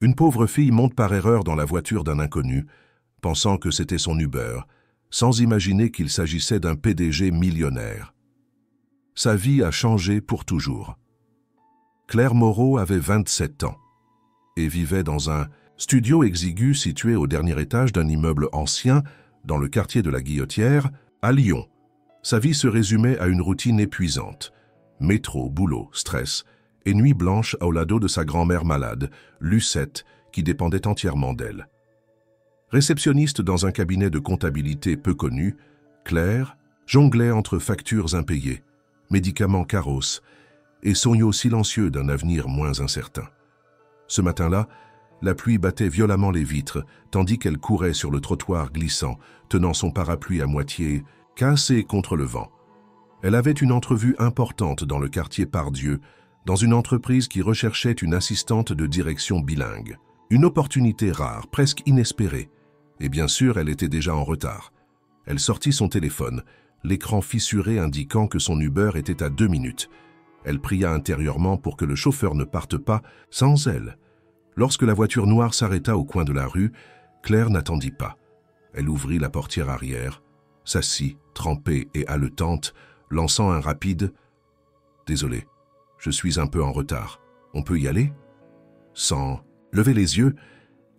Une pauvre fille monte par erreur dans la voiture d'un inconnu, pensant que c'était son Uber, sans imaginer qu'il s'agissait d'un PDG millionnaire. Sa vie a changé pour toujours. Claire Moreau avait 27 ans et vivait dans un studio exigu situé au dernier étage d'un immeuble ancien dans le quartier de la Guillotière, à Lyon. Sa vie se résumait à une routine épuisante. Métro, boulot, stress et nuit blanche au lado de sa grand-mère malade, Lucette, qui dépendait entièrement d'elle. Réceptionniste dans un cabinet de comptabilité peu connu, Claire jonglait entre factures impayées, médicaments caros et sognos silencieux d'un avenir moins incertain. Ce matin-là, la pluie battait violemment les vitres, tandis qu'elle courait sur le trottoir glissant, tenant son parapluie à moitié cassé contre le vent. Elle avait une entrevue importante dans le quartier Pardieu, dans une entreprise qui recherchait une assistante de direction bilingue. Une opportunité rare, presque inespérée. Et bien sûr, elle était déjà en retard. Elle sortit son téléphone, l'écran fissuré indiquant que son Uber était à 2 minutes. Elle pria intérieurement pour que le chauffeur ne parte pas sans elle. Lorsque la voiture noire s'arrêta au coin de la rue, Claire n'attendit pas. Elle ouvrit la portière arrière, s'assit, trempée et haletante, lançant un rapide « Désolé, je suis un peu en retard. On peut y aller ?» Sans lever les yeux,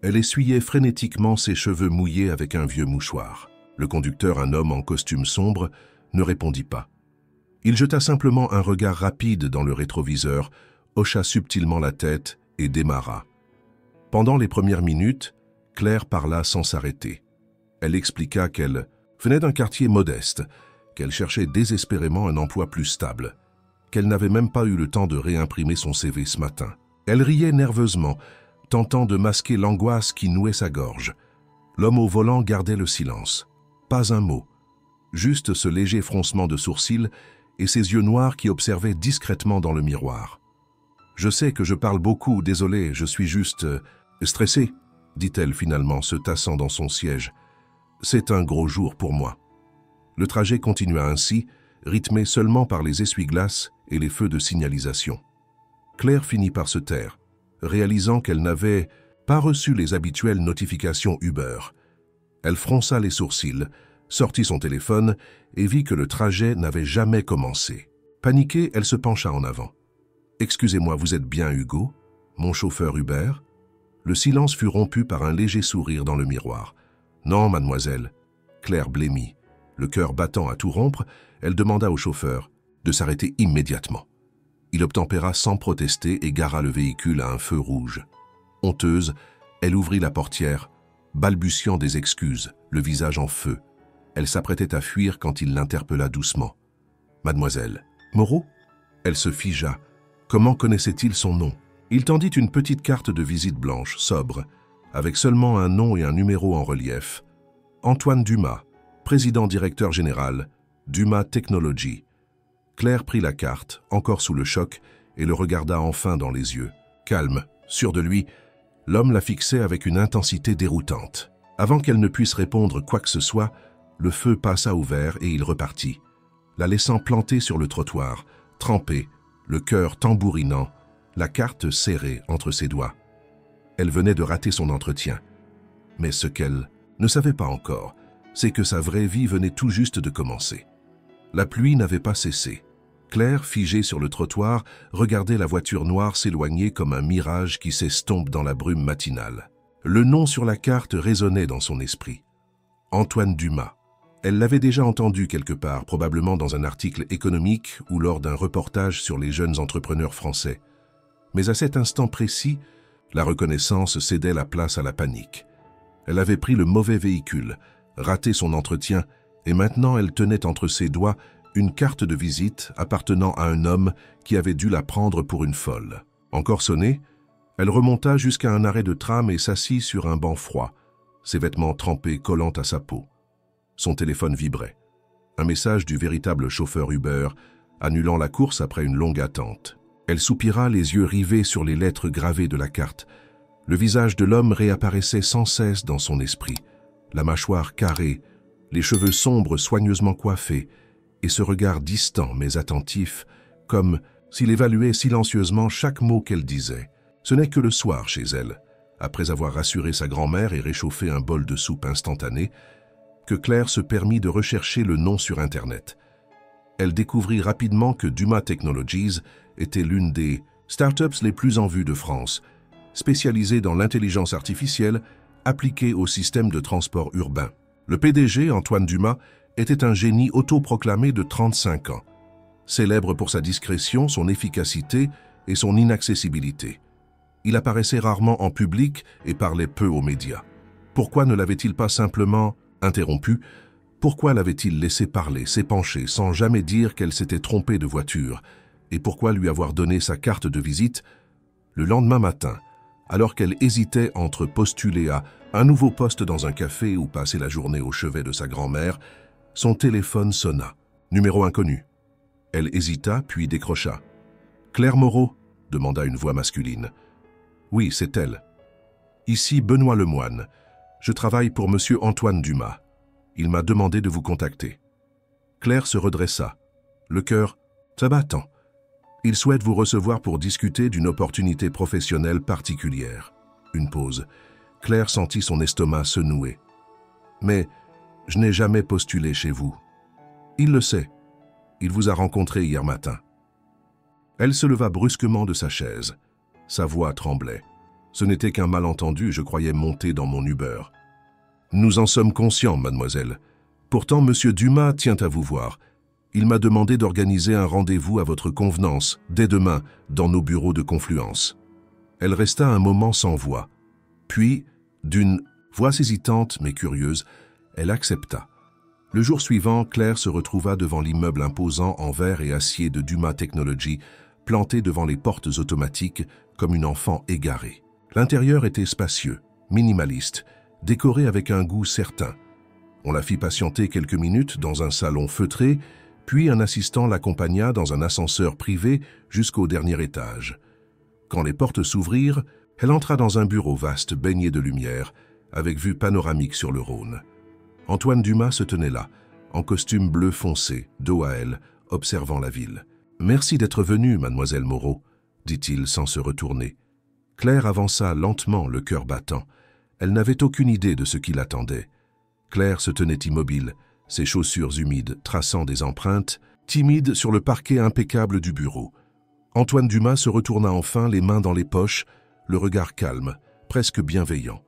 elle essuyait frénétiquement ses cheveux mouillés avec un vieux mouchoir. Le conducteur, un homme en costume sombre, ne répondit pas. Il jeta simplement un regard rapide dans le rétroviseur, hocha subtilement la tête et démarra. Pendant les premières minutes, Claire parla sans s'arrêter. Elle expliqua qu'elle venait d'un quartier modeste, qu'elle cherchait désespérément un emploi plus stable, qu'elle n'avait même pas eu le temps de réimprimer son CV ce matin. Elle riait nerveusement, tentant de masquer l'angoisse qui nouait sa gorge. L'homme au volant gardait le silence. Pas un mot, juste ce léger froncement de sourcils et ses yeux noirs qui observaient discrètement dans le miroir. « Je sais que je parle beaucoup, désolé, je suis juste stressée, dit-elle finalement, se tassant dans son siège. C'est un gros jour pour moi. Le trajet continua ainsi, rythmé seulement par les essuie-glaces et les feux de signalisation. Claire finit par se taire, réalisant qu'elle n'avait pas reçu les habituelles notifications Uber. Elle fronça les sourcils, sortit son téléphone et vit que le trajet n'avait jamais commencé. Paniquée, elle se pencha en avant. « Excusez-moi, vous êtes bien Hugo, mon chauffeur Uber ?» Le silence fut rompu par un léger sourire dans le miroir. « Non, mademoiselle. » Claire blêmit. Le cœur battant à tout rompre, elle demanda au chauffeur de s'arrêter immédiatement. Il obtempéra sans protester et gara le véhicule à un feu rouge. Honteuse, elle ouvrit la portière, balbutiant des excuses, le visage en feu. Elle s'apprêtait à fuir quand il l'interpella doucement. « Mademoiselle, Moreau ?» Elle se figea. Comment connaissait-il son nom? Il tendit une petite carte de visite blanche, sobre, avec seulement un nom et un numéro en relief. Antoine Dumas, président-directeur général, Dumas Technologies. Claire prit la carte, encore sous le choc, et le regarda enfin dans les yeux. Calme, sûr de lui, l'homme la fixait avec une intensité déroutante. Avant qu'elle ne puisse répondre quoi que ce soit, le feu passa au vert et il repartit, la laissant plantée sur le trottoir, trempée, le cœur tambourinant, la carte serrée entre ses doigts. Elle venait de rater son entretien. Mais ce qu'elle ne savait pas encore, c'est que sa vraie vie venait tout juste de commencer. La pluie n'avait pas cessé. Claire, figée sur le trottoir, regardait la voiture noire s'éloigner comme un mirage qui s'estompe dans la brume matinale. Le nom sur la carte résonnait dans son esprit. Antoine Dumas. Elle l'avait déjà entendu quelque part, probablement dans un article économique ou lors d'un reportage sur les jeunes entrepreneurs français. Mais à cet instant précis, la reconnaissance cédait la place à la panique. Elle avait pris le mauvais véhicule, raté son entretien, et maintenant elle tenait entre ses doigts une carte de visite appartenant à un homme qui avait dû la prendre pour une folle. Encore sonnée, elle remonta jusqu'à un arrêt de tram et s'assit sur un banc froid, ses vêtements trempés collant à sa peau. Son téléphone vibrait. Un message du véritable chauffeur Uber, annulant la course après une longue attente. Elle soupira, les yeux rivés sur les lettres gravées de la carte. Le visage de l'homme réapparaissait sans cesse dans son esprit, la mâchoire carrée, les cheveux sombres soigneusement coiffés, et ce regard distant mais attentif, comme s'il évaluait silencieusement chaque mot qu'elle disait. Ce n'est que le soir chez elle, après avoir rassuré sa grand-mère et réchauffé un bol de soupe instantanée, que Claire se permit de rechercher le nom sur Internet. Elle découvrit rapidement que Dumas Technologies était l'une des startups les plus en vue de France, spécialisée dans l'intelligence artificielle appliquée au système de transport urbain. Le PDG, Antoine Dumas, était un génie autoproclamé de 35 ans, célèbre pour sa discrétion, son efficacité et son inaccessibilité. Il apparaissait rarement en public et parlait peu aux médias. Pourquoi ne l'avait-il pas simplement interrompu? Pourquoi l'avait-il laissé parler, s'épancher, sans jamais dire qu'elle s'était trompée de voiture? Et pourquoi lui avoir donné sa carte de visite? Le lendemain matin, alors qu'elle hésitait entre postuler à un nouveau poste dans un café ou passer la journée au chevet de sa grand-mère, son téléphone sonna. Numéro inconnu. Elle hésita, puis décrocha. « Claire Moreau ?» demanda une voix masculine. « Oui, c'est elle. Ici Benoît Lemoine. Je travaille pour monsieur Antoine Dumas. Il m'a demandé de vous contacter. » Claire se redressa. Le cœur s'abattant. Il souhaite vous recevoir pour discuter d'une opportunité professionnelle particulière. Une pause. Claire sentit son estomac se nouer. « Mais je n'ai jamais postulé chez vous. » « Il le sait. Il vous a rencontré hier matin. » Elle se leva brusquement de sa chaise. Sa voix tremblait. « Ce n'était qu'un malentendu, je croyais monter dans mon Uber. »« Nous en sommes conscients, mademoiselle. Pourtant, monsieur Dumas tient à vous voir. Il m'a demandé d'organiser un rendez-vous à votre convenance, dès demain, dans nos bureaux de confluence. » Elle resta un moment sans voix. Puis, d'une voix hésitante mais curieuse, elle accepta. Le jour suivant, Claire se retrouva devant l'immeuble imposant en verre et acier de Dumas Technologies, planté devant les portes automatiques comme une enfant égarée. L'intérieur était spacieux, minimaliste, décoré avec un goût certain. On la fit patienter quelques minutes dans un salon feutré, puis un assistant l'accompagna dans un ascenseur privé jusqu'au dernier étage. Quand les portes s'ouvrirent, elle entra dans un bureau vaste baigné de lumière, avec vue panoramique sur le Rhône. Antoine Dumas se tenait là, en costume bleu foncé, dos à elle, observant la ville. « Merci d'être venue, mademoiselle Moreau, » dit-il sans se retourner. Claire avança lentement, le cœur battant. Elle n'avait aucune idée de ce qui l'attendait. Claire se tenait immobile, ses chaussures humides traçant des empreintes, timide sur le parquet impeccable du bureau. Antoine Dumas se retourna enfin, les mains dans les poches, le regard calme, presque bienveillant.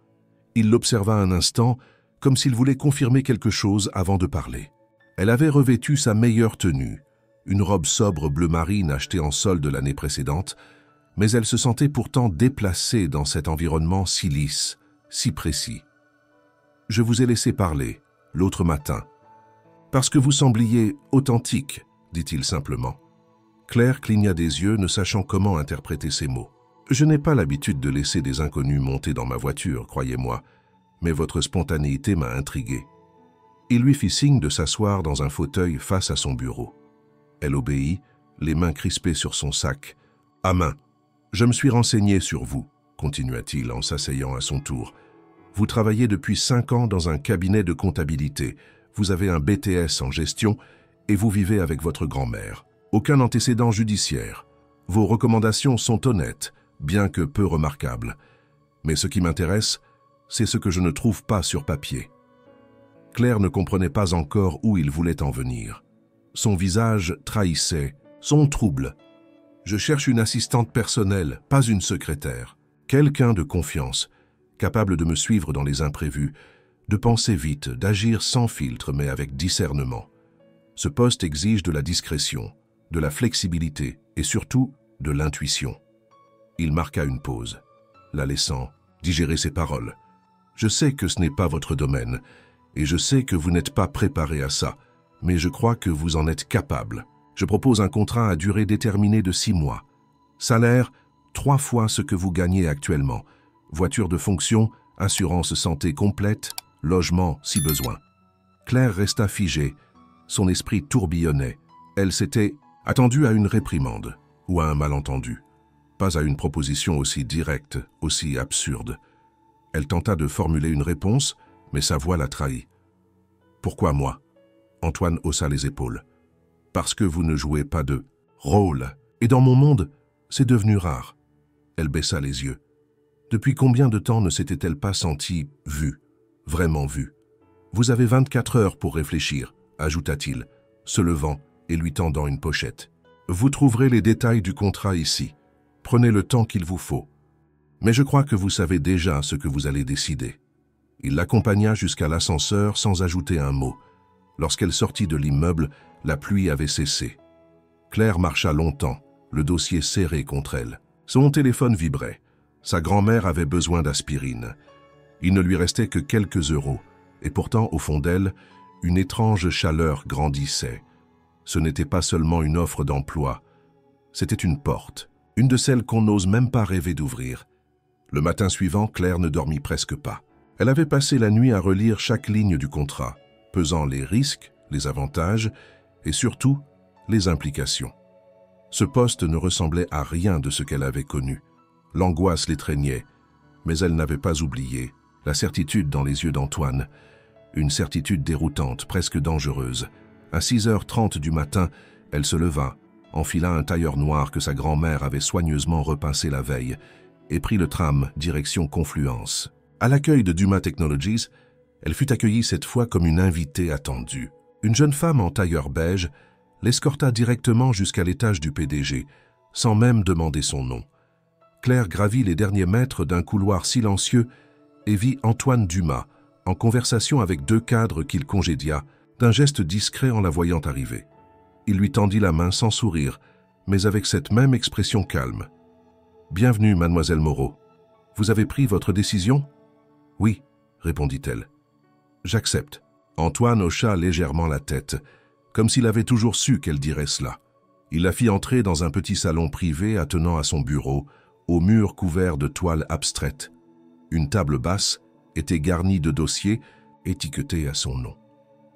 Il l'observa un instant, comme s'il voulait confirmer quelque chose avant de parler. Elle avait revêtu sa meilleure tenue, une robe sobre bleu marine achetée en solde l'année précédente, mais elle se sentait pourtant déplacée dans cet environnement si lisse, si précis. « Je vous ai laissé parler, l'autre matin. Parce que vous sembliez authentique, dit-il simplement. » Claire cligna des yeux, ne sachant comment interpréter ces mots. « Je n'ai pas l'habitude de laisser des inconnus monter dans ma voiture, croyez-moi, mais votre spontanéité m'a intrigué. » Il lui fit signe de s'asseoir dans un fauteuil face à son bureau. Elle obéit, les mains crispées sur son sac. « À main. Je me suis renseigné sur vous, » continua-t-il en s'asseyant à son tour. « Vous travaillez depuis 5 ans dans un cabinet de comptabilité. Vous avez un BTS en gestion et vous vivez avec votre grand-mère. Aucun antécédent judiciaire. Vos recommandations sont honnêtes, bien que peu remarquables. Mais ce qui m'intéresse, c'est ce que je ne trouve pas sur papier. » Claire ne comprenait pas encore où il voulait en venir. Son visage trahissait son trouble. « Je cherche une assistante personnelle, pas une secrétaire. Quelqu'un de confiance, capable de me suivre dans les imprévus, de penser vite, d'agir sans filtre mais avec discernement. Ce poste exige de la discrétion, de la flexibilité et surtout de l'intuition. » Il marqua une pause, la laissant digérer ses paroles. « Je sais que ce n'est pas votre domaine, et je sais que vous n'êtes pas préparé à ça, mais je crois que vous en êtes capable. Je propose un contrat à durée déterminée de 6 mois. Salaire, 3 fois ce que vous gagnez actuellement. Voiture de fonction, assurance santé complète, logement si besoin. » Claire resta figée, son esprit tourbillonnait. Elle s'était attendue à une réprimande ou à un malentendu, pas à une proposition aussi directe, aussi absurde. Elle tenta de formuler une réponse, mais sa voix la trahit. « Pourquoi moi ?» Antoine haussa les épaules. « Parce que vous ne jouez pas de rôle. Et dans mon monde, c'est devenu rare. » Elle baissa les yeux. « Depuis combien de temps ne s'était-elle pas sentie vue, vraiment vue? Vous avez 24 heures pour réfléchir, ajouta-t-il, se levant et lui tendant une pochette. Vous trouverez les détails du contrat ici. Prenez le temps qu'il vous faut. Mais je crois que vous savez déjà ce que vous allez décider. Il l'accompagna jusqu'à l'ascenseur sans ajouter un mot. Lorsqu'elle sortit de l'immeuble, la pluie avait cessé. Claire marcha longtemps, le dossier serré contre elle. Son téléphone vibrait. Sa grand-mère avait besoin d'aspirine. Il ne lui restait que quelques euros, et pourtant, au fond d'elle, une étrange chaleur grandissait. Ce n'était pas seulement une offre d'emploi, c'était une porte, une de celles qu'on n'ose même pas rêver d'ouvrir. Le matin suivant, Claire ne dormit presque pas. Elle avait passé la nuit à relire chaque ligne du contrat, pesant les risques, les avantages et surtout les implications. Ce poste ne ressemblait à rien de ce qu'elle avait connu. L'angoisse l'étreignait, mais elle n'avait pas oublié la certitude dans les yeux d'Antoine, une certitude déroutante, presque dangereuse. À 6h30 du matin, elle se leva, enfila un tailleur noir que sa grand-mère avait soigneusement repincé la veille et prit le tram direction Confluence. À l'accueil de Dumas Technologies, elle fut accueillie cette fois comme une invitée attendue. Une jeune femme en tailleur beige l'escorta directement jusqu'à l'étage du PDG, sans même demander son nom. Claire gravit les derniers mètres d'un couloir silencieux et vit Antoine Dumas, en conversation avec deux cadres qu'il congédia, d'un geste discret en la voyant arriver. Il lui tendit la main sans sourire, mais avec cette même expression calme. « Bienvenue, mademoiselle Moreau. Vous avez pris votre décision ?»« Oui, » répondit-elle. « J'accepte. » Antoine hocha légèrement la tête, comme s'il avait toujours su qu'elle dirait cela. Il la fit entrer dans un petit salon privé attenant à son bureau, aux murs couverts de toiles abstraites. Une table basse était garnie de dossiers étiquetés à son nom.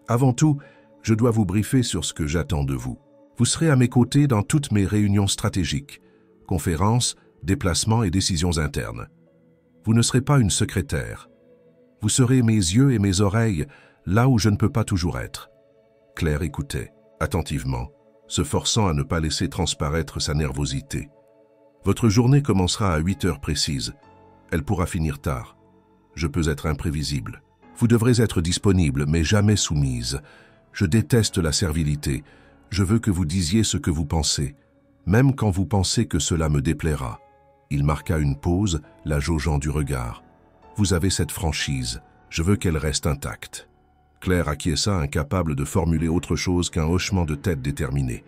Avant tout, je dois vous briefer sur ce que j'attends de vous. Vous serez à mes côtés dans toutes mes réunions stratégiques, conférences, déplacements et décisions internes. Vous ne serez pas une secrétaire. Vous serez mes yeux et mes oreilles là où je ne peux pas toujours être. Claire écoutait, attentivement, se forçant à ne pas laisser transparaître sa nervosité. Votre journée commencera à 8 heures précises. Elle pourra finir tard. Je peux être imprévisible. Vous devrez être disponible, mais jamais soumise. Je déteste la servilité. Je veux que vous disiez ce que vous pensez, même quand vous pensez que cela me déplaira. Il marqua une pause, la jaugeant du regard. Vous avez cette franchise. Je veux qu'elle reste intacte. Claire acquiesça, incapable de formuler autre chose qu'un hochement de tête déterminé.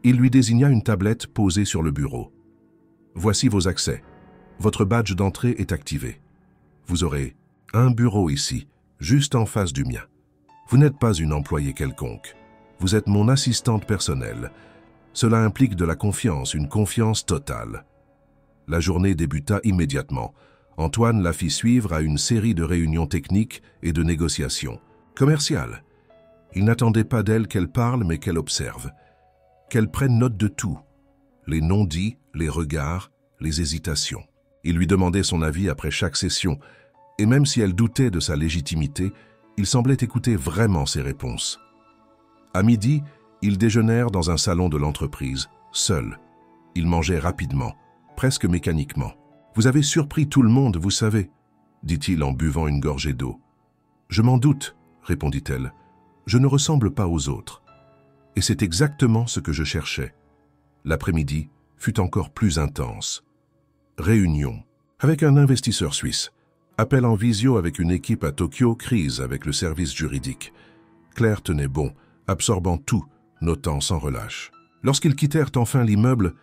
Il lui désigna une tablette posée sur le bureau. Voici vos accès. Votre badge d'entrée est activé. Vous aurez un bureau ici, juste en face du mien. Vous n'êtes pas une employée quelconque. Vous êtes mon assistante personnelle. Cela implique de la confiance, une confiance totale. La journée débuta immédiatement. Antoine la fit suivre à une série de réunions techniques et de négociations. Commerciales. Il n'attendait pas d'elle qu'elle parle, mais qu'elle observe. Qu'elle prenne note de tout. Les non-dits, les regards, les hésitations. Il lui demandait son avis après chaque session, et même si elle doutait de sa légitimité, il semblait écouter vraiment ses réponses. À midi, ils déjeunèrent dans un salon de l'entreprise, seuls. Ils mangeaient rapidement, presque mécaniquement. « Vous avez surpris tout le monde, vous savez, » dit-il en buvant une gorgée d'eau. « Je m'en doute, » répondit-elle. « Je ne ressemble pas aux autres. » Et c'est exactement ce que je cherchais. L'après-midi fut encore plus intense. Réunion avec un investisseur suisse. Appel en visio avec une équipe à Tokyo, crise avec le service juridique. Claire tenait bon, absorbant tout, notant sans relâche. Lorsqu'ils quittèrent enfin l'immeuble,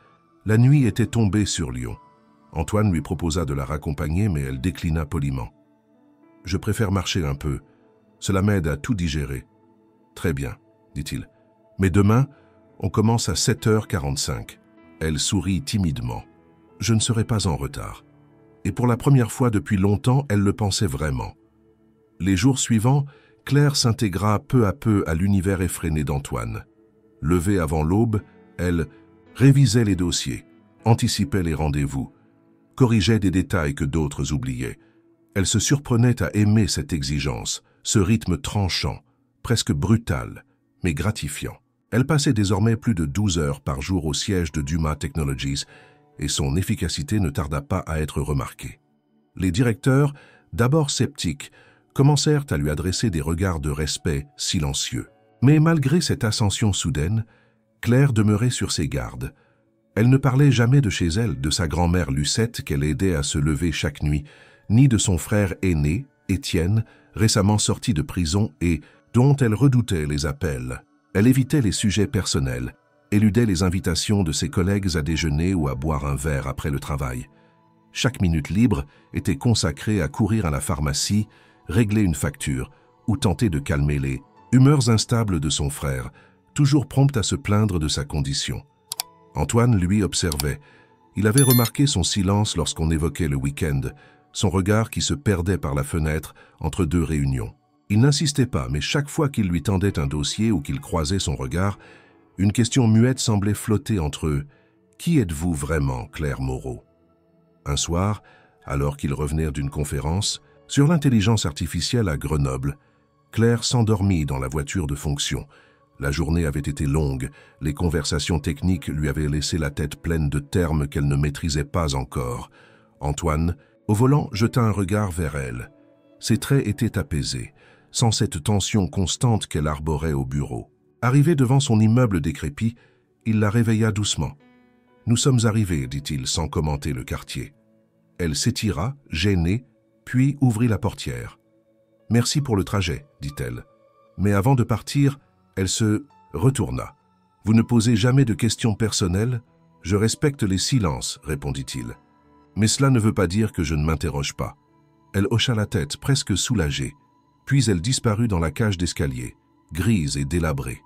la nuit était tombée sur Lyon. Antoine lui proposa de la raccompagner, mais elle déclina poliment. « Je préfère marcher un peu. Cela m'aide à tout digérer. »« Très bien, » dit-il. « Mais demain, on commence à 7h45. » Elle sourit timidement. « Je ne serai pas en retard. » Et pour la première fois depuis longtemps, elle le pensait vraiment. Les jours suivants, Claire s'intégra peu à peu à l'univers effréné d'Antoine. Levée avant l'aube, elle révisait les dossiers, anticipait les rendez-vous, corrigeait des détails que d'autres oubliaient. Elle se surprenait à aimer cette exigence, ce rythme tranchant, presque brutal, mais gratifiant. Elle passait désormais plus de 12 heures par jour au siège de Dumas Technologies et son efficacité ne tarda pas à être remarquée. Les directeurs, d'abord sceptiques, commencèrent à lui adresser des regards de respect silencieux. Mais malgré cette ascension soudaine, Claire demeurait sur ses gardes. Elle ne parlait jamais de chez elle, de sa grand-mère Lucette qu'elle aidait à se lever chaque nuit, ni de son frère aîné, Étienne, récemment sorti de prison et dont elle redoutait les appels. Elle évitait les sujets personnels, éludait les invitations de ses collègues à déjeuner ou à boire un verre après le travail. Chaque minute libre était consacrée à courir à la pharmacie, régler une facture ou tenter de calmer les humeurs instables de son frère, toujours prompt à se plaindre de sa condition. Antoine, lui, observait. Il avait remarqué son silence lorsqu'on évoquait le week-end, son regard qui se perdait par la fenêtre entre deux réunions. Il n'insistait pas, mais chaque fois qu'il lui tendait un dossier ou qu'il croisait son regard, une question muette semblait flotter entre eux. « Qui êtes-vous vraiment, Claire Moreau ?» Un soir, alors qu'ils revenaient d'une conférence sur l'intelligence artificielle à Grenoble, Claire s'endormit dans la voiture de fonction. La journée avait été longue, les conversations techniques lui avaient laissé la tête pleine de termes qu'elle ne maîtrisait pas encore. Antoine, au volant, jeta un regard vers elle. Ses traits étaient apaisés, sans cette tension constante qu'elle arborait au bureau. Arrivé devant son immeuble décrépit, il la réveilla doucement. « Nous sommes arrivés, dit-il sans commenter le quartier. » Elle s'étira, gênée, puis ouvrit la portière. « Merci pour le trajet, dit-elle. » Mais avant de partir, elle se retourna. « Vous ne posez jamais de questions personnelles ? Je respecte les silences, répondit-il. Mais cela ne veut pas dire que je ne m'interroge pas. » Elle hocha la tête, presque soulagée. Puis elle disparut dans la cage d'escalier, grise et délabrée.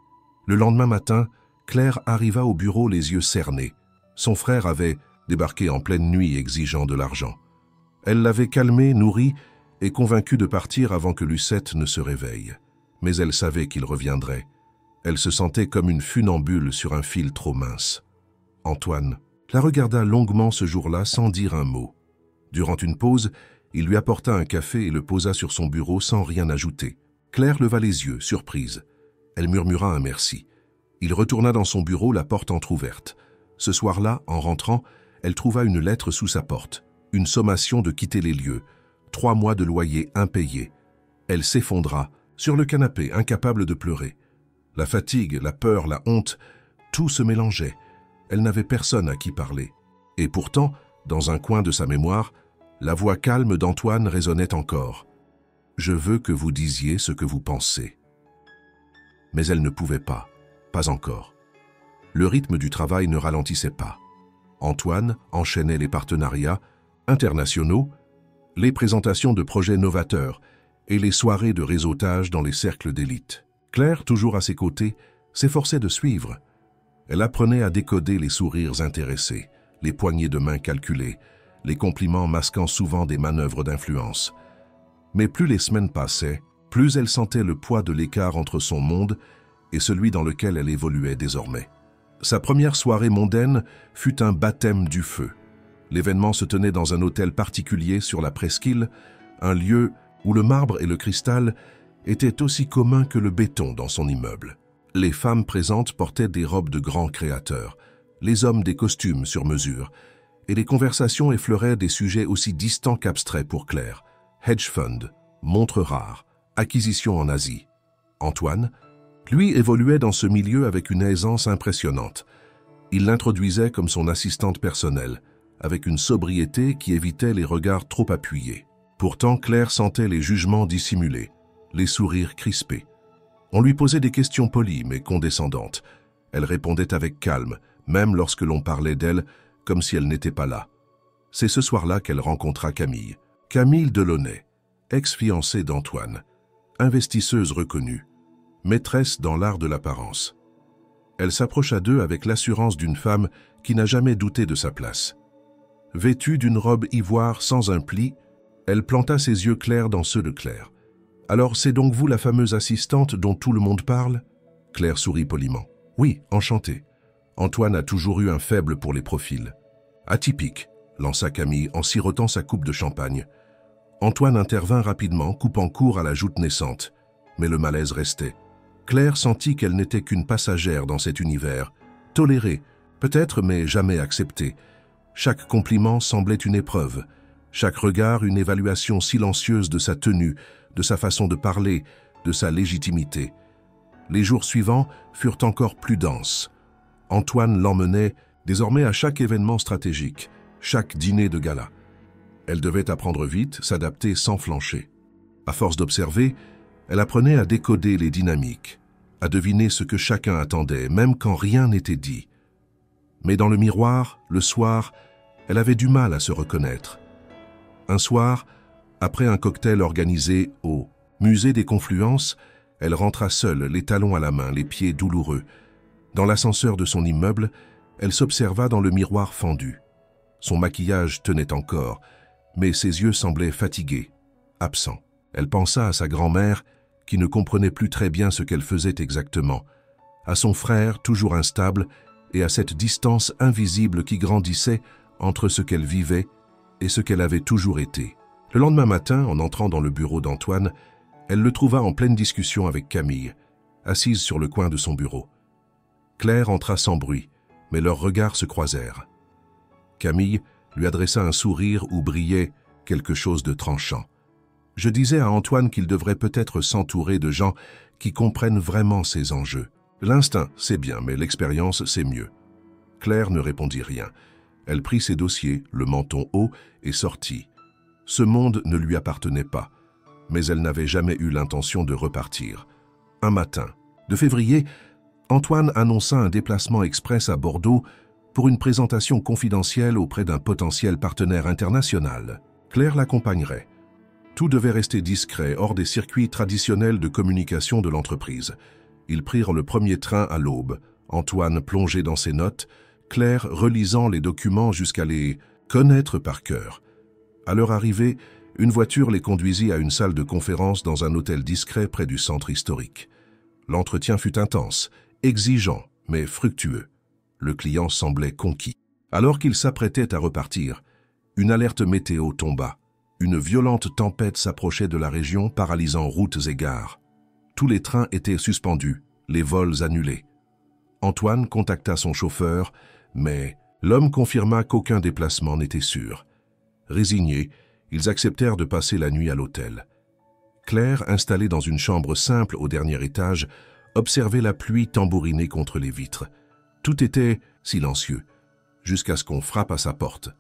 Le lendemain matin, Claire arriva au bureau les yeux cernés. Son frère avait débarqué en pleine nuit exigeant de l'argent. Elle l'avait calmé, nourri et convaincu de partir avant que Lucette ne se réveille. Mais elle savait qu'il reviendrait. Elle se sentait comme une funambule sur un fil trop mince. Antoine la regarda longuement ce jour-là sans dire un mot. Durant une pause, il lui apporta un café et le posa sur son bureau sans rien ajouter. Claire leva les yeux, surprise. Elle murmura un merci. Il retourna dans son bureau, la porte entr'ouverte. Ce soir-là, en rentrant, elle trouva une lettre sous sa porte, une sommation de quitter les lieux, 3 mois de loyer impayés. Elle s'effondra, sur le canapé, incapable de pleurer. La fatigue, la peur, la honte, tout se mélangeait. Elle n'avait personne à qui parler. Et pourtant, dans un coin de sa mémoire, la voix calme d'Antoine résonnait encore. « Je veux que vous disiez ce que vous pensez. » Mais elle ne pouvait pas encore. Le rythme du travail ne ralentissait pas. Antoine enchaînait les partenariats internationaux, les présentations de projets novateurs et les soirées de réseautage dans les cercles d'élite. Claire, toujours à ses côtés, s'efforçait de suivre. Elle apprenait à décoder les sourires intéressés, les poignées de main calculées, les compliments masquant souvent des manœuvres d'influence. Mais plus les semaines passaient, plus elle sentait le poids de l'écart entre son monde et celui dans lequel elle évoluait désormais. Sa première soirée mondaine fut un baptême du feu. L'événement se tenait dans un hôtel particulier sur la presqu'île, un lieu où le marbre et le cristal étaient aussi communs que le béton dans son immeuble. Les femmes présentes portaient des robes de grands créateurs, les hommes des costumes sur mesure, et les conversations effleuraient des sujets aussi distants qu'abstraits pour Claire. Hedge fund, montres rares, acquisitions en Asie. Antoine, lui, évoluait dans ce milieu avec une aisance impressionnante. Il l'introduisait comme son assistante personnelle, avec une sobriété qui évitait les regards trop appuyés. Pourtant, Claire sentait les jugements dissimulés, les sourires crispés. On lui posait des questions polies mais condescendantes. Elle répondait avec calme, même lorsque l'on parlait d'elle, comme si elle n'était pas là. C'est ce soir-là qu'elle rencontra Camille. Camille Delaunay, ex-fiancée d'Antoine, investisseuse reconnue, maîtresse dans l'art de l'apparence. Elle s'approcha d'eux avec l'assurance d'une femme qui n'a jamais douté de sa place. Vêtue d'une robe ivoire sans un pli, elle planta ses yeux clairs dans ceux de Claire. « Alors c'est donc vous la fameuse assistante dont tout le monde parle ?» Claire sourit poliment. « Oui, enchantée. Antoine a toujours eu un faible pour les profils. »« Atypique », lança Camille en sirotant sa coupe de champagne. Antoine intervint rapidement, coupant court à la joute naissante. Mais le malaise restait. Claire sentit qu'elle n'était qu'une passagère dans cet univers, tolérée, peut-être mais jamais acceptée. Chaque compliment semblait une épreuve, Chaque regard une évaluation silencieuse de sa tenue, de sa façon de parler, de sa légitimité. Les jours suivants furent encore plus denses. Antoine l'emmenait désormais à chaque événement stratégique, chaque dîner de gala. Elle devait apprendre vite, s'adapter sans flancher. À force d'observer, elle apprenait à décoder les dynamiques, à deviner ce que chacun attendait, même quand rien n'était dit. Mais dans le miroir, le soir, elle avait du mal à se reconnaître. Un soir, après un cocktail organisé au Musée des Confluences, elle rentra seule, les talons à la main, les pieds douloureux. Dans l'ascenseur de son immeuble, elle s'observa dans le miroir fendu. Son maquillage tenait encore, mais ses yeux semblaient fatigués, absents. Elle pensa à sa grand-mère, qui ne comprenait plus très bien ce qu'elle faisait exactement, à son frère, toujours instable, et à cette distance invisible qui grandissait entre ce qu'elle vivait et ce qu'elle avait toujours été. Le lendemain matin, en entrant dans le bureau d'Antoine, elle le trouva en pleine discussion avec Camille, assise sur le coin de son bureau. Claire entra sans bruit, mais leurs regards se croisèrent. Camille lui adressa un sourire où brillait quelque chose de tranchant. « Je disais à Antoine qu'il devrait peut-être s'entourer de gens qui comprennent vraiment ses enjeux. L'instinct, c'est bien, mais l'expérience, c'est mieux. » Claire ne répondit rien. Elle prit ses dossiers, le menton haut, et sortit. Ce monde ne lui appartenait pas, mais elle n'avait jamais eu l'intention de repartir. Un matin de février, Antoine annonça un déplacement express à Bordeaux pour une présentation confidentielle auprès d'un potentiel partenaire international. Claire l'accompagnerait. Tout devait rester discret, hors des circuits traditionnels de communication de l'entreprise. Ils prirent le premier train à l'aube, Antoine plongé dans ses notes, Claire relisant les documents jusqu'à les connaître par cœur. À leur arrivée, une voiture les conduisit à une salle de conférence dans un hôtel discret près du centre historique. L'entretien fut intense, exigeant, mais fructueux. Le client semblait conquis. Alors qu'il s'apprêtait à repartir, une alerte météo tomba. Une violente tempête s'approchait de la région, paralysant routes et gares. Tous les trains étaient suspendus, les vols annulés. Antoine contacta son chauffeur, mais l'homme confirma qu'aucun déplacement n'était sûr. Résignés, ils acceptèrent de passer la nuit à l'hôtel. Claire, installée dans une chambre simple au dernier étage, observait la pluie tambouriner contre les vitres. Tout était silencieux, jusqu'à ce qu'on frappe à sa porte.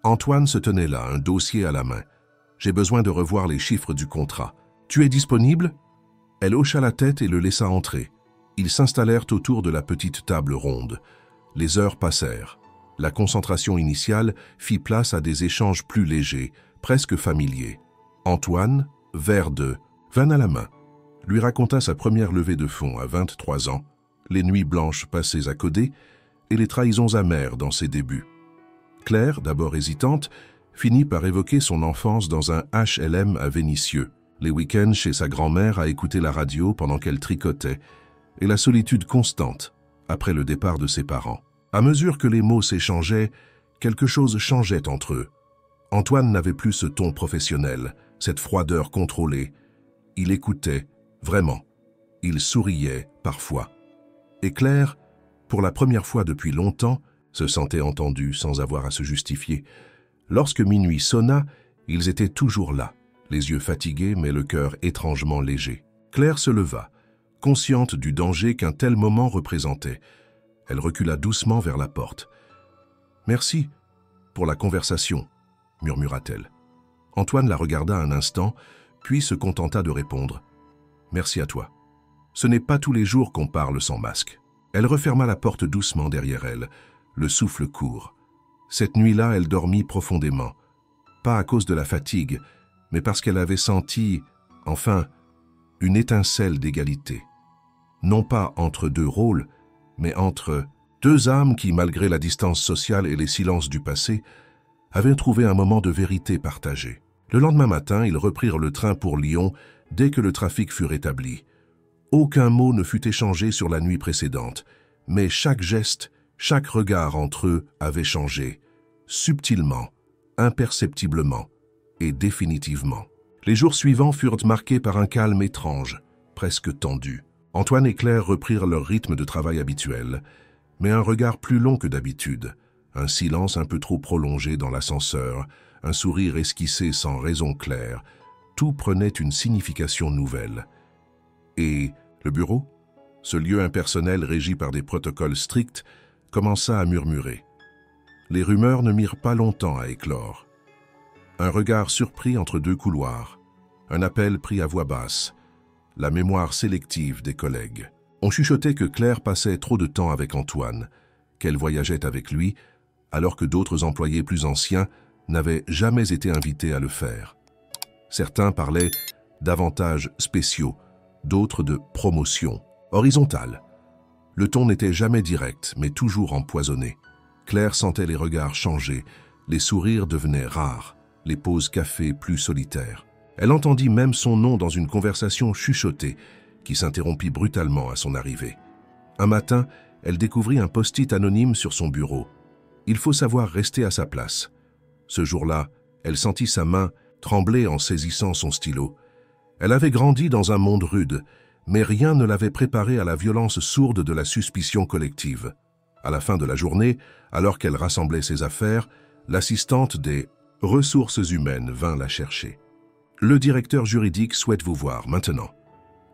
Antoine se tenait là, un dossier à la main. « J'ai besoin de revoir les chiffres du contrat. Tu es disponible ?» Elle hocha la tête et le laissa entrer. Ils s'installèrent autour de la petite table ronde. Les heures passèrent. La concentration initiale fit place à des échanges plus légers, presque familiers. Antoine, verre de vin à la main, lui raconta sa première levée de fonds à 23 ans, les nuits blanches passées à coder et les trahisons amères dans ses débuts. Claire, d'abord hésitante, finit par évoquer son enfance dans un HLM à Vénissieux, les week-ends chez sa grand-mère à écouter la radio pendant qu'elle tricotait, et la solitude constante après le départ de ses parents. À mesure que les mots s'échangeaient, quelque chose changeait entre eux. Antoine n'avait plus ce ton professionnel, cette froideur contrôlée. Il écoutait, vraiment. Il souriait, parfois. Et Claire, pour la première fois depuis longtemps, se sentait entendue sans avoir à se justifier. Lorsque minuit sonna, ils étaient toujours là, les yeux fatigués mais le cœur étrangement léger. Claire se leva, consciente du danger qu'un tel moment représentait. Elle recula doucement vers la porte. « Merci pour la conversation », murmura-t-elle. Antoine la regarda un instant, puis se contenta de répondre « Merci à toi. Ce n'est pas tous les jours qu'on parle sans masque. » Elle referma la porte doucement derrière elle, le souffle court. Cette nuit-là, elle dormit profondément. Pas à cause de la fatigue, mais parce qu'elle avait senti, enfin, une étincelle d'égalité. Non pas entre deux rôles, mais entre deux âmes qui, malgré la distance sociale et les silences du passé, avaient trouvé un moment de vérité partagée. Le lendemain matin, ils reprirent le train pour Lyon dès que le trafic fut rétabli. Aucun mot ne fut échangé sur la nuit précédente, mais chaque geste, chaque regard entre eux avait changé, subtilement, imperceptiblement et définitivement. Les jours suivants furent marqués par un calme étrange, presque tendu. Antoine et Claire reprirent leur rythme de travail habituel, mais un regard plus long que d'habitude, un silence un peu trop prolongé dans l'ascenseur, un sourire esquissé sans raison claire, tout prenait une signification nouvelle. Et le bureau, ce lieu impersonnel régi par des protocoles stricts, commença à murmurer. Les rumeurs ne mirent pas longtemps à éclore. Un regard surpris entre deux couloirs, un appel pris à voix basse, la mémoire sélective des collègues. On chuchotait que Claire passait trop de temps avec Antoine, qu'elle voyageait avec lui, alors que d'autres employés plus anciens n'avaient jamais été invités à le faire. Certains parlaient d'avantages spéciaux, d'autres de promotion horizontale. Le ton n'était jamais direct, mais toujours empoisonné. Claire sentait les regards changer, les sourires devenaient rares, les pauses café plus solitaires. Elle entendit même son nom dans une conversation chuchotée qui s'interrompit brutalement à son arrivée. Un matin, elle découvrit un post-it anonyme sur son bureau. Il faut savoir rester à sa place. Ce jour-là, elle sentit sa main trembler en saisissant son stylo. Elle avait grandi dans un monde rude, mais rien ne l'avait préparée à la violence sourde de la suspicion collective. À la fin de la journée, alors qu'elle rassemblait ses affaires, l'assistante des ressources humaines vint la chercher. « Le directeur juridique souhaite vous voir maintenant. »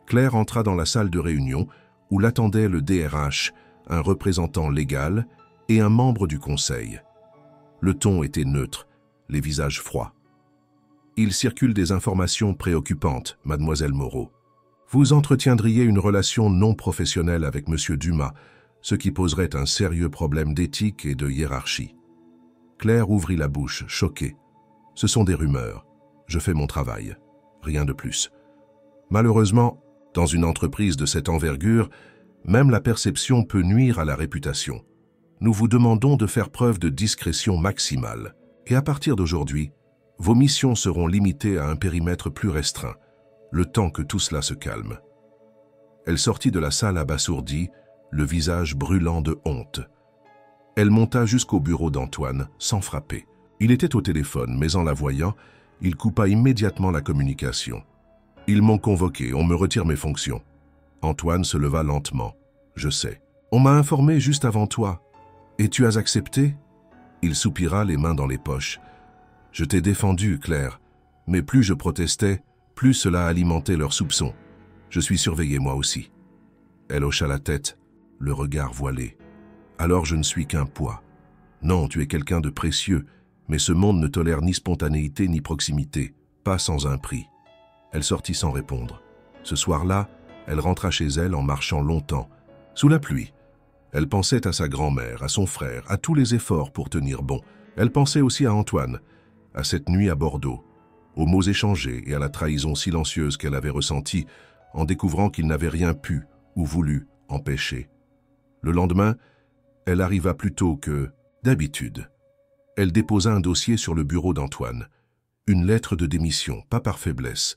Claire entra dans la salle de réunion où l'attendaient le DRH, un représentant légal et un membre du conseil. Le ton était neutre, les visages froids. « Il circule des informations préoccupantes, mademoiselle Moreau. Vous entretiendriez une relation non professionnelle avec monsieur Dumas, ce qui poserait un sérieux problème d'éthique et de hiérarchie. » Claire ouvrit la bouche, choquée. « Ce sont des rumeurs. Je fais mon travail. Rien de plus. » Malheureusement, dans une entreprise de cette envergure, même la perception peut nuire à la réputation. Nous vous demandons de faire preuve de discrétion maximale. Et à partir d'aujourd'hui, vos missions seront limitées à un périmètre plus restreint, le temps que tout cela se calme. Elle sortit de la salle abasourdie, le visage brûlant de honte. Elle monta jusqu'au bureau d'Antoine, sans frapper. Il était au téléphone, mais en la voyant, il coupa immédiatement la communication. « Ils m'ont convoqué, on me retire mes fonctions. » Antoine se leva lentement. « Je sais. On m'a informé juste avant toi. Et tu as accepté ?» Il soupira, les mains dans les poches. « Je t'ai défendu, Claire. Mais plus je protestais, plus cela alimentait leurs soupçons. Je suis surveillée moi aussi. » Elle hocha la tête, le regard voilé. « Alors je ne suis qu'un poids. Non, tu es quelqu'un de précieux, mais ce monde ne tolère ni spontanéité ni proximité, pas sans un prix. » Elle sortit sans répondre. Ce soir-là, elle rentra chez elle en marchant longtemps, sous la pluie. Elle pensait à sa grand-mère, à son frère, à tous les efforts pour tenir bon. Elle pensait aussi à Antoine, à cette nuit à Bordeaux, aux mots échangés et à la trahison silencieuse qu'elle avait ressentie en découvrant qu'il n'avait rien pu ou voulu empêcher. Le lendemain, elle arriva plus tôt que d'habitude. Elle déposa un dossier sur le bureau d'Antoine. Une lettre de démission, pas par faiblesse,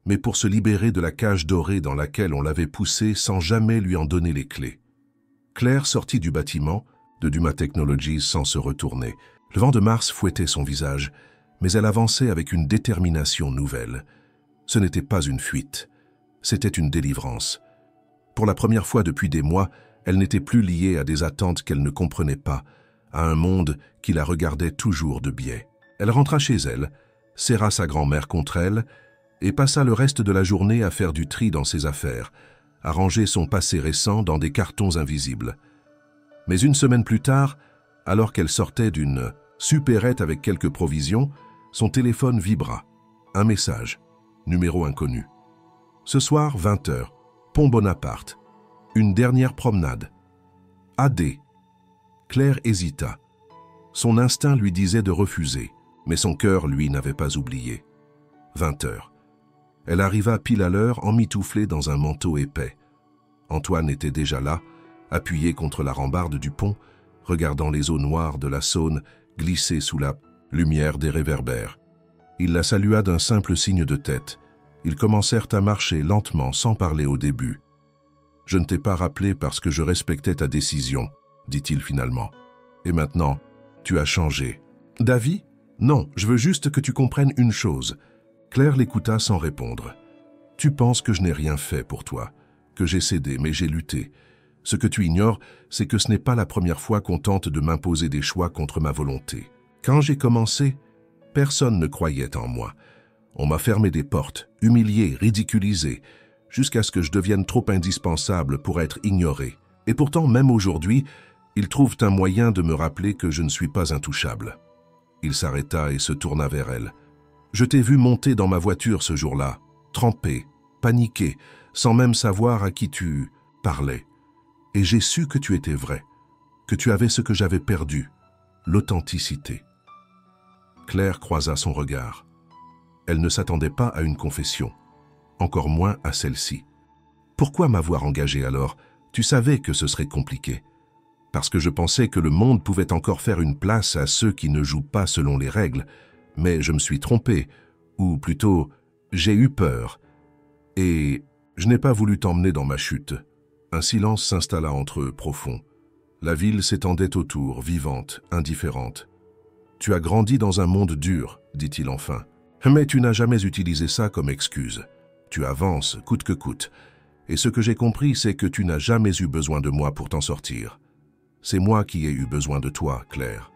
mais pour se libérer de la cage dorée dans laquelle on l'avait poussée sans jamais lui en donner les clés. Claire sortit du bâtiment, de Dumas Technologies, sans se retourner. Le vent de mars fouettait son visage, mais elle avançait avec une détermination nouvelle. Ce n'était pas une fuite, c'était une délivrance. Pour la première fois depuis des mois, elle n'était plus liée à des attentes qu'elle ne comprenait pas, à un monde qui la regardait toujours de biais. Elle rentra chez elle, serra sa grand-mère contre elle et passa le reste de la journée à faire du tri dans ses affaires, à ranger son passé récent dans des cartons invisibles. Mais une semaine plus tard, alors qu'elle sortait d'une supérette avec quelques provisions, son téléphone vibra. Un message, numéro inconnu. Ce soir, 20h, Pont Bonaparte. Une dernière promenade. AD. Claire hésita. Son instinct lui disait de refuser, mais son cœur, lui, n'avait pas oublié. 20h. Elle arriva pile à l'heure, emmitouflée dans un manteau épais. Antoine était déjà là, appuyé contre la rambarde du pont, regardant les eaux noires de la Saône glisser sous la lumière des réverbères. Il la salua d'un simple signe de tête. Ils commencèrent à marcher lentement, sans parler au début. « Je ne t'ai pas rappelé parce que je respectais ta décision, » dit-il finalement. « Et maintenant, tu as changé. »« D'avis ? Non, je veux juste que tu comprennes une chose. » Claire l'écouta sans répondre. « Tu penses que je n'ai rien fait pour toi, que j'ai cédé, mais j'ai lutté. Ce que tu ignores, c'est que ce n'est pas la première fois qu'on tente de m'imposer des choix contre ma volonté. Quand j'ai commencé, Personne ne croyait en moi. On m'a fermé des portes, humilié, ridiculisé, jusqu'à ce que je devienne trop indispensable pour être ignoré. Et pourtant, même aujourd'hui, ils trouvent un moyen de me rappeler que je ne suis pas intouchable. Il s'arrêta et se tourna vers elle. Je t'ai vu monter dans ma voiture ce jour-là, trempé, paniqué, sans même savoir à qui tu parlais. Et j'ai su que tu étais vrai, que tu avais ce que j'avais perdu, l'authenticité. Claire croisa son regard. Elle ne s'attendait pas à une confession, encore moins à celle-ci. Pourquoi m'avoir engagé alors? Tu savais que ce serait compliqué. Parce que je pensais que le monde pouvait encore faire une place à ceux qui ne jouent pas selon les règles, mais je me suis trompé, ou plutôt, j'ai eu peur. Et je n'ai pas voulu t'emmener dans ma chute. Un silence s'installa entre eux profond. La ville s'étendait autour, vivante, indifférente. Tu as grandi dans un monde dur, dit-il enfin. Mais tu n'as jamais utilisé ça comme excuse. Tu avances, coûte que coûte. Et ce que j'ai compris, c'est que tu n'as jamais eu besoin de moi pour t'en sortir. C'est moi qui ai eu besoin de toi, Claire.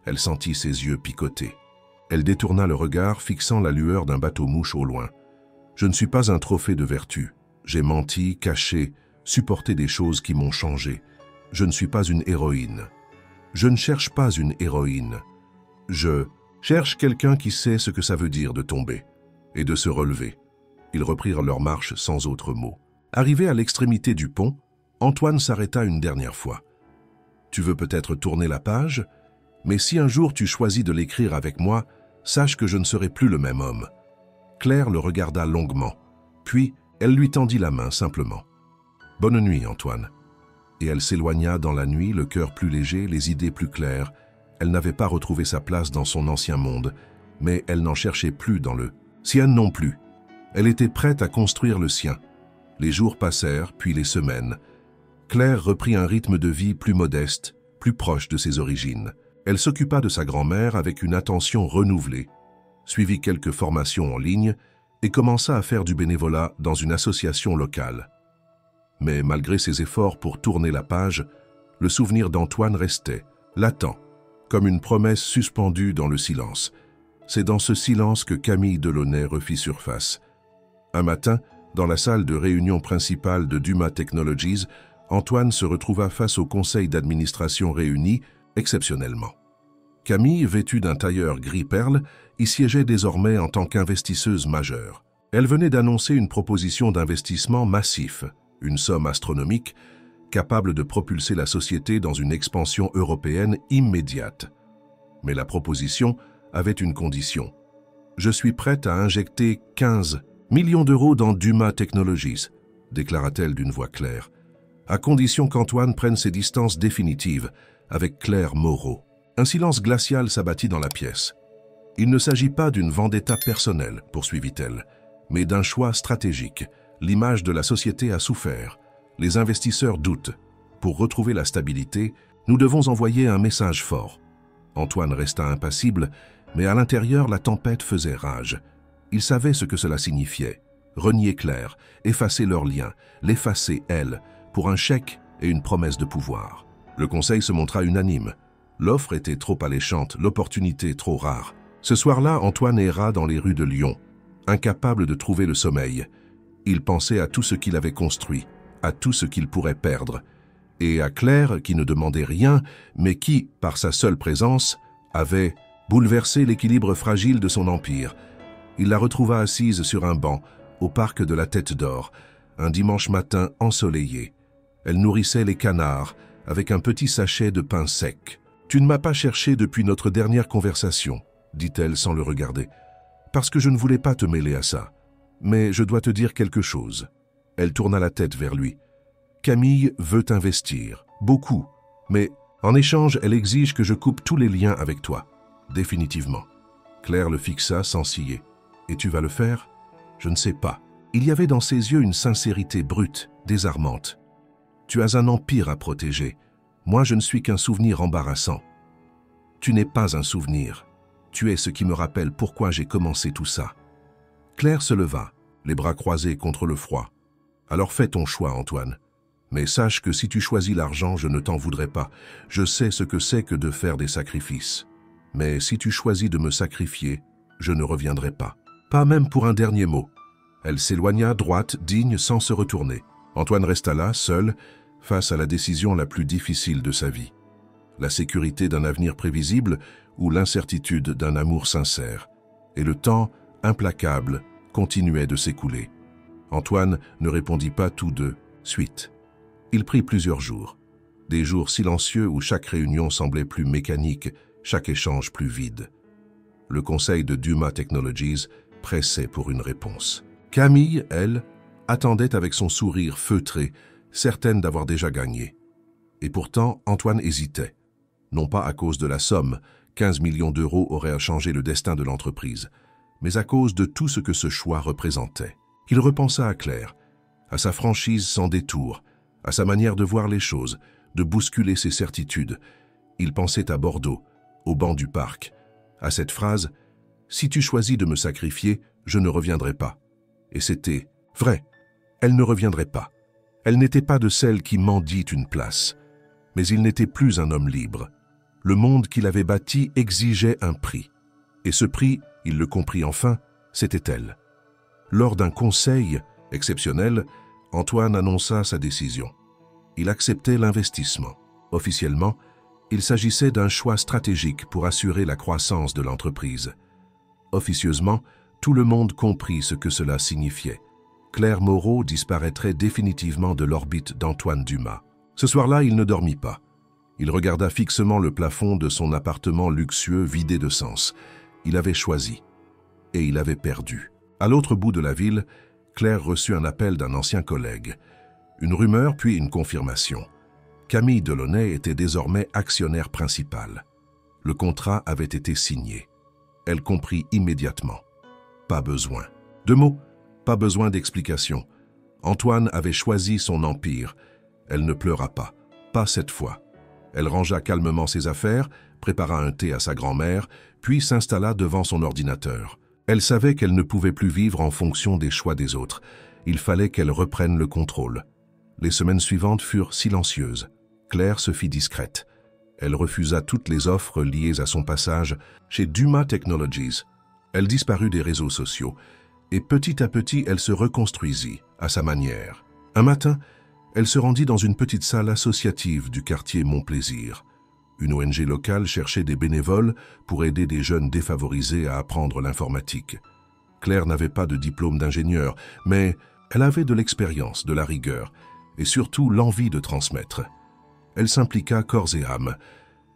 Elle sentit ses yeux picoter. Elle détourna le regard, fixant la lueur d'un bateau-mouche au loin. Je ne suis pas un trophée de vertu. J'ai menti, caché, supporté des choses qui m'ont changé. Je ne suis pas une héroïne. Je ne cherche pas une héroïne. Je cherche quelqu'un qui sait ce que ça veut dire de tomber et de se relever. Ils reprirent leur marche sans autre mot. Arrivé à l'extrémité du pont, Antoine s'arrêta une dernière fois. « Tu veux peut-être tourner la page, mais si un jour tu choisis de l'écrire avec moi, sache que je ne serai plus le même homme. » Claire le regarda longuement, puis elle lui tendit la main simplement. « Bonne nuit, Antoine. » Et elle s'éloigna dans la nuit, le cœur plus léger, les idées plus claires. Elle n'avait pas retrouvé sa place dans son ancien monde, mais elle n'en cherchait plus dans le sien non plus. Elle était prête à construire le sien. Les jours passèrent, puis les semaines. Claire reprit un rythme de vie plus modeste, plus proche de ses origines. Elle s'occupa de sa grand-mère avec une attention renouvelée, suivit quelques formations en ligne et commença à faire du bénévolat dans une association locale. Mais malgré ses efforts pour tourner la page, le souvenir d'Antoine restait, latent, comme une promesse suspendue dans le silence. C'est dans ce silence que Camille Delaunay refit surface. Un matin, dans la salle de réunion principale de Duma Technologies, Antoine se retrouva face au conseil d'administration réuni exceptionnellement. Camille, vêtue d'un tailleur gris perle, y siégeait désormais en tant qu'investisseuse majeure. Elle venait d'annoncer une proposition d'investissement massif, une somme astronomique, capable de propulser la société dans une expansion européenne immédiate. Mais la proposition avait une condition. « Je suis prête à injecter 15 millions d'euros dans Duma Technologies », déclara-t-elle d'une voix claire, à condition qu'Antoine prenne ses distances définitives avec Claire Moreau. Un silence glacial s'abattit dans la pièce. « Il ne s'agit pas d'une vendetta personnelle, poursuivit-elle, mais d'un choix stratégique. L'image de la société a souffert. Les investisseurs doutent. Pour retrouver la stabilité, nous devons envoyer un message fort. » Antoine resta impassible, mais à l'intérieur, la tempête faisait rage. Il savait ce que cela signifiait. Renier Claire, effacer leur lien, l'effacer, elle, pour un chèque et une promesse de pouvoir. Le conseil se montra unanime. L'offre était trop alléchante, l'opportunité trop rare. Ce soir-là, Antoine erra dans les rues de Lyon, incapable de trouver le sommeil. Il pensait à tout ce qu'il avait construit, à tout ce qu'il pourrait perdre, et à Claire qui ne demandait rien, mais qui, par sa seule présence, avait bouleversé l'équilibre fragile de son empire. Il la retrouva assise sur un banc, au parc de la Tête d'Or, un dimanche matin ensoleillé. Elle nourrissait les canards avec un petit sachet de pain sec. « Tu ne m'as pas cherché depuis notre dernière conversation, » dit-elle sans le regarder, « parce que je ne voulais pas te mêler à ça. Mais je dois te dire quelque chose. » Elle tourna la tête vers lui. « Camille veut investir, beaucoup, mais en échange, elle exige que je coupe tous les liens avec toi, définitivement. » Claire le fixa sans ciller. « Et tu vas le faire ? » ?»« Je ne sais pas. » Il y avait dans ses yeux une sincérité brute, désarmante. « Tu as un empire à protéger. Moi, je ne suis qu'un souvenir embarrassant. » »« Tu n'es pas un souvenir. Tu es ce qui me rappelle pourquoi j'ai commencé tout ça. » Claire se leva, les bras croisés contre le froid. « Alors fais ton choix, Antoine. Mais sache que si tu choisis l'argent, je ne t'en voudrais pas. Je sais ce que c'est que de faire des sacrifices. Mais si tu choisis de me sacrifier, je ne reviendrai pas. Pas même pour un dernier mot. » Elle s'éloigna droite, digne, sans se retourner. Antoine resta là, seul, face à la décision la plus difficile de sa vie. La sécurité d'un avenir prévisible ou l'incertitude d'un amour sincère. Et le temps, implacable, continuait de s'écouler. Antoine ne répondit pas tout de suite. Il prit plusieurs jours. Des jours silencieux où chaque réunion semblait plus mécanique, chaque échange plus vide. Le conseil de Duma Technologies pressait pour une réponse. Camille, elle, attendait avec son sourire feutré, certaine d'avoir déjà gagné. Et pourtant, Antoine hésitait. Non pas à cause de la somme, 15 millions d'euros auraient changé le destin de l'entreprise, mais à cause de tout ce que ce choix représentait. Il repensa à Claire, à sa franchise sans détour, à sa manière de voir les choses, de bousculer ses certitudes. Il pensait à Bordeaux, au banc du parc, à cette phrase « Si tu choisis de me sacrifier, je ne reviendrai pas ». Et c'était vrai, elle ne reviendrait pas. Elle n'était pas de celle qui mendie une place. Mais il n'était plus un homme libre. Le monde qu'il avait bâti exigeait un prix. Et ce prix, il le comprit enfin, c'était elle. Lors d'un conseil exceptionnel, Antoine annonça sa décision. Il acceptait l'investissement. Officiellement, il s'agissait d'un choix stratégique pour assurer la croissance de l'entreprise. Officieusement, tout le monde comprit ce que cela signifiait. Claire Moreau disparaîtrait définitivement de l'orbite d'Antoine Dumas. Ce soir-là, il ne dormit pas. Il regarda fixement le plafond de son appartement luxueux vidé de sens. Il avait choisi. Et il avait perdu. À l'autre bout de la ville, Claire reçut un appel d'un ancien collègue. Une rumeur puis une confirmation. Camille Delaunay était désormais actionnaire principal. Le contrat avait été signé. Elle comprit immédiatement. Pas besoin. De mots, pas besoin d'explications. Antoine avait choisi son empire. Elle ne pleura pas. Pas cette fois. Elle rangea calmement ses affaires, prépara un thé à sa grand-mère, puis s'installa devant son ordinateur. Elle savait qu'elle ne pouvait plus vivre en fonction des choix des autres. Il fallait qu'elle reprenne le contrôle. Les semaines suivantes furent silencieuses. Claire se fit discrète. Elle refusa toutes les offres liées à son passage chez Duma Technologies. Elle disparut des réseaux sociaux et petit à petit, elle se reconstruisit à sa manière. Un matin, elle se rendit dans une petite salle associative du quartier Montplaisir. Une ONG locale cherchait des bénévoles pour aider des jeunes défavorisés à apprendre l'informatique. Claire n'avait pas de diplôme d'ingénieur, mais elle avait de l'expérience, de la rigueur et surtout l'envie de transmettre. Elle s'impliqua corps et âme.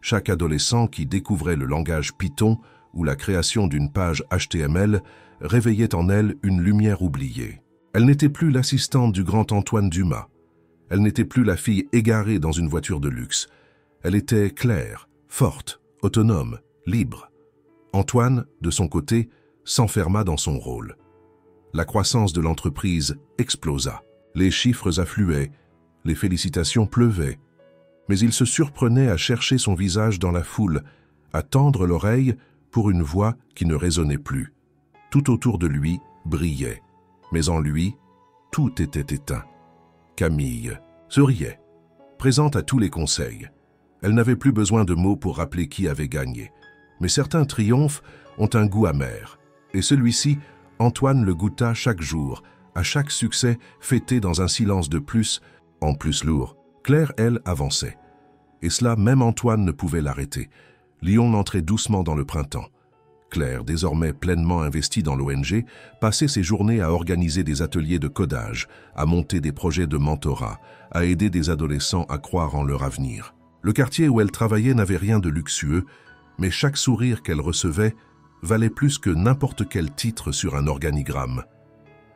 Chaque adolescent qui découvrait le langage Python ou la création d'une page HTML réveillait en elle une lumière oubliée. Elle n'était plus l'assistante du grand Antoine Dumas. Elle n'était plus la fille égarée dans une voiture de luxe. Elle était claire, forte, autonome, libre. Antoine, de son côté, s'enferma dans son rôle. La croissance de l'entreprise explosa. Les chiffres affluaient, les félicitations pleuvaient. Mais il se surprenait à chercher son visage dans la foule, à tendre l'oreille pour une voix qui ne résonnait plus. Tout autour de lui brillait, mais en lui, tout était éteint. Camille souriait, présente à tous les conseils. Elle n'avait plus besoin de mots pour rappeler qui avait gagné. Mais certains triomphes ont un goût amer. Et celui-ci, Antoine le goûta chaque jour, à chaque succès fêté dans un silence de plus, en plus lourd. Claire, elle, avançait. Et cela, même Antoine ne pouvait l'arrêter. Lyon entrait doucement dans le printemps. Claire, désormais pleinement investie dans l'ONG, passait ses journées à organiser des ateliers de codage, à monter des projets de mentorat, à aider des adolescents à croire en leur avenir. Le quartier où elle travaillait n'avait rien de luxueux, mais chaque sourire qu'elle recevait valait plus que n'importe quel titre sur un organigramme.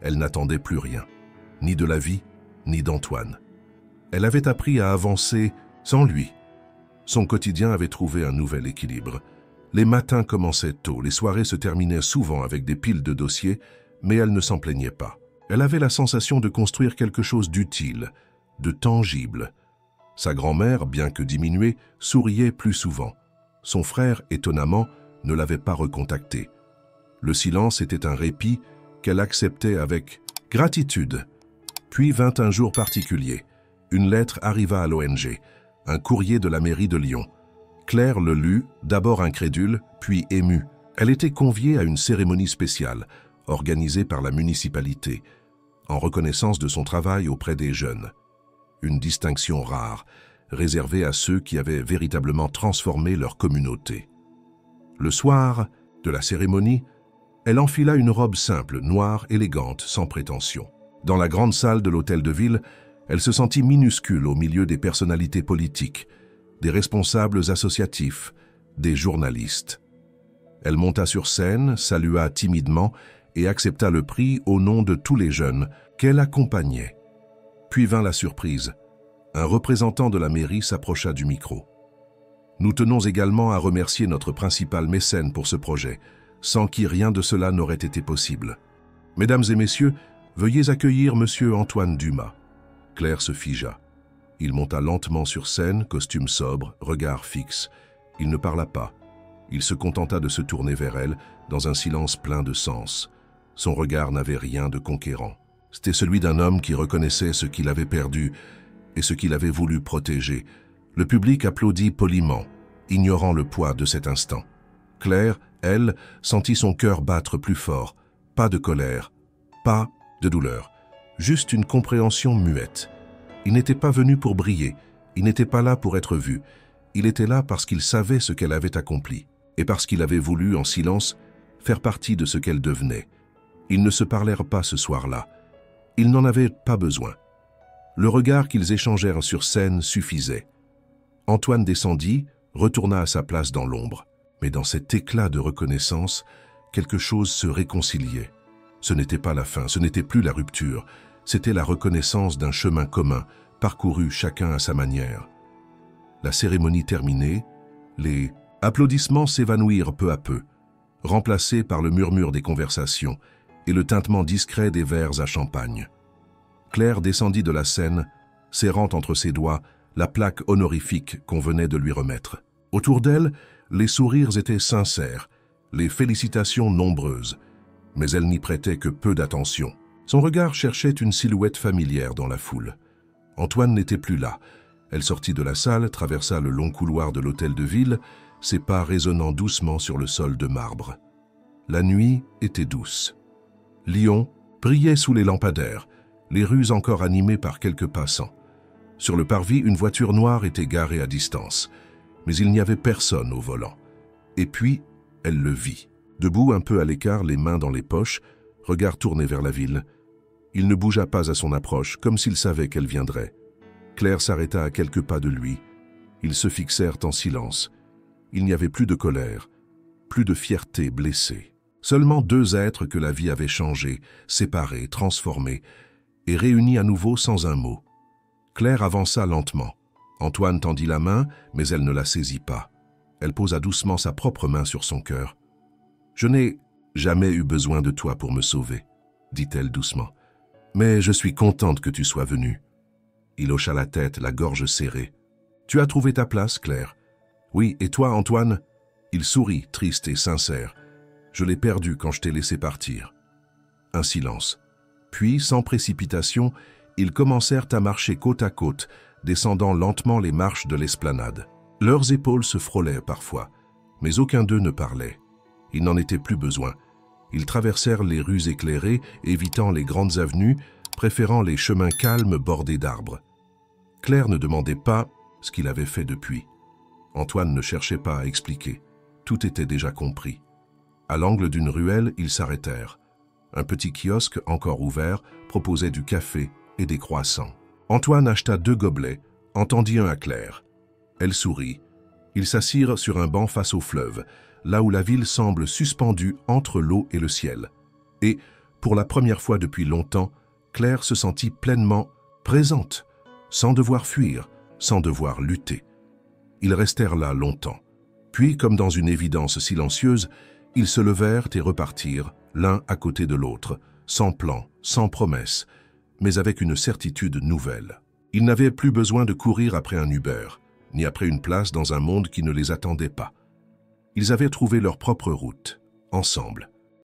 Elle n'attendait plus rien, ni de la vie, ni d'Antoine. Elle avait appris à avancer sans lui. Son quotidien avait trouvé un nouvel équilibre. Les matins commençaient tôt, les soirées se terminaient souvent avec des piles de dossiers, mais elle ne s'en plaignait pas. Elle avait la sensation de construire quelque chose d'utile, de tangible. Sa grand-mère, bien que diminuée, souriait plus souvent. Son frère, étonnamment, ne l'avait pas recontacté. Le silence était un répit qu'elle acceptait avec gratitude. Puis vint un jour particulier. Une lettre arriva à l'ONG, un courrier de la mairie de Lyon. Claire le lut, d'abord incrédule, puis émue. Elle était conviée à une cérémonie spéciale, organisée par la municipalité, en reconnaissance de son travail auprès des jeunes. Une distinction rare, réservée à ceux qui avaient véritablement transformé leur communauté. Le soir de la cérémonie, elle enfila une robe simple, noire, élégante, sans prétention. Dans la grande salle de l'hôtel de ville, elle se sentit minuscule au milieu des personnalités politiques, des responsables associatifs, des journalistes. Elle monta sur scène, salua timidement et accepta le prix au nom de tous les jeunes qu'elle accompagnait. Puis vint la surprise. Un représentant de la mairie s'approcha du micro. « Nous tenons également à remercier notre principal mécène pour ce projet, sans qui rien de cela n'aurait été possible. Mesdames et messieurs, veuillez accueillir Monsieur Antoine Dumas. » Claire se figea. Il monta lentement sur scène, costume sobre, regard fixe. Il ne parla pas. Il se contenta de se tourner vers elle, dans un silence plein de sens. Son regard n'avait rien de conquérant. C'était celui d'un homme qui reconnaissait ce qu'il avait perdu et ce qu'il avait voulu protéger. Le public applaudit poliment, ignorant le poids de cet instant. Claire, elle, sentit son cœur battre plus fort. Pas de colère, pas de douleur, juste une compréhension muette. Il n'était pas venu pour briller, il n'était pas là pour être vu. Il était là parce qu'il savait ce qu'elle avait accompli, et parce qu'il avait voulu, en silence, faire partie de ce qu'elle devenait. Ils ne se parlèrent pas ce soir-là. Ils n'en avaient pas besoin. Le regard qu'ils échangèrent sur scène suffisait. Antoine descendit, retourna à sa place dans l'ombre. Mais dans cet éclat de reconnaissance, quelque chose se réconciliait. Ce n'était pas la fin, ce n'était plus la rupture, c'était la reconnaissance d'un chemin commun, parcouru chacun à sa manière. La cérémonie terminée, les applaudissements s'évanouirent peu à peu, remplacés par le murmure des conversations et le tintement discret des verres à champagne. Claire descendit de la scène, serrant entre ses doigts la plaque honorifique qu'on venait de lui remettre. Autour d'elle, les sourires étaient sincères, les félicitations nombreuses, mais elle n'y prêtait que peu d'attention. Son regard cherchait une silhouette familière dans la foule. Antoine n'était plus là. Elle sortit de la salle, traversa le long couloir de l'hôtel de ville, ses pas résonnant doucement sur le sol de marbre. La nuit était douce. Lyon brillait sous les lampadaires, les rues encore animées par quelques passants. Sur le parvis, une voiture noire était garée à distance, mais il n'y avait personne au volant. Et puis, elle le vit. Debout, un peu à l'écart, les mains dans les poches, regard tourné vers la ville. Il ne bougea pas à son approche, comme s'il savait qu'elle viendrait. Claire s'arrêta à quelques pas de lui. Ils se fixèrent en silence. Il n'y avait plus de colère, plus de fierté blessée. Seulement deux êtres que la vie avait changés, séparés, transformés, et réunis à nouveau sans un mot. Claire avança lentement. Antoine tendit la main, mais elle ne la saisit pas. Elle posa doucement sa propre main sur son cœur. « Je n'ai jamais eu besoin de toi pour me sauver, » dit-elle doucement. « Mais je suis contente que tu sois venue. » Il hocha la tête, la gorge serrée. « Tu as trouvé ta place, Claire. »« Oui, et toi, Antoine ?» Il sourit, triste et sincère. « Je l'ai perdu quand je t'ai laissé partir. » Un silence. Puis, sans précipitation, ils commencèrent à marcher côte à côte, descendant lentement les marches de l'esplanade. Leurs épaules se frôlaient parfois, mais aucun d'eux ne parlait. Il n'en était plus besoin. Ils traversèrent les rues éclairées, évitant les grandes avenues, préférant les chemins calmes bordés d'arbres. Claire ne demandait pas ce qu'il avait fait depuis. Antoine ne cherchait pas à expliquer. Tout était déjà compris. À l'angle d'une ruelle, ils s'arrêtèrent. Un petit kiosque, encore ouvert, proposait du café et des croissants. Antoine acheta 2 gobelets, en tendit un à Claire. Elle sourit. Ils s'assirent sur un banc face au fleuve, là où la ville semble suspendue entre l'eau et le ciel. Et, pour la première fois depuis longtemps, Claire se sentit pleinement présente, sans devoir fuir, sans devoir lutter. Ils restèrent là longtemps. Puis, comme dans une évidence silencieuse, ils se levèrent et repartirent, l'un à côté de l'autre, sans plan, sans promesse, mais avec une certitude nouvelle. Ils n'avaient plus besoin de courir après un Uber, ni après une place dans un monde qui ne les attendait pas. Ils avaient trouvé leur propre route, ensemble.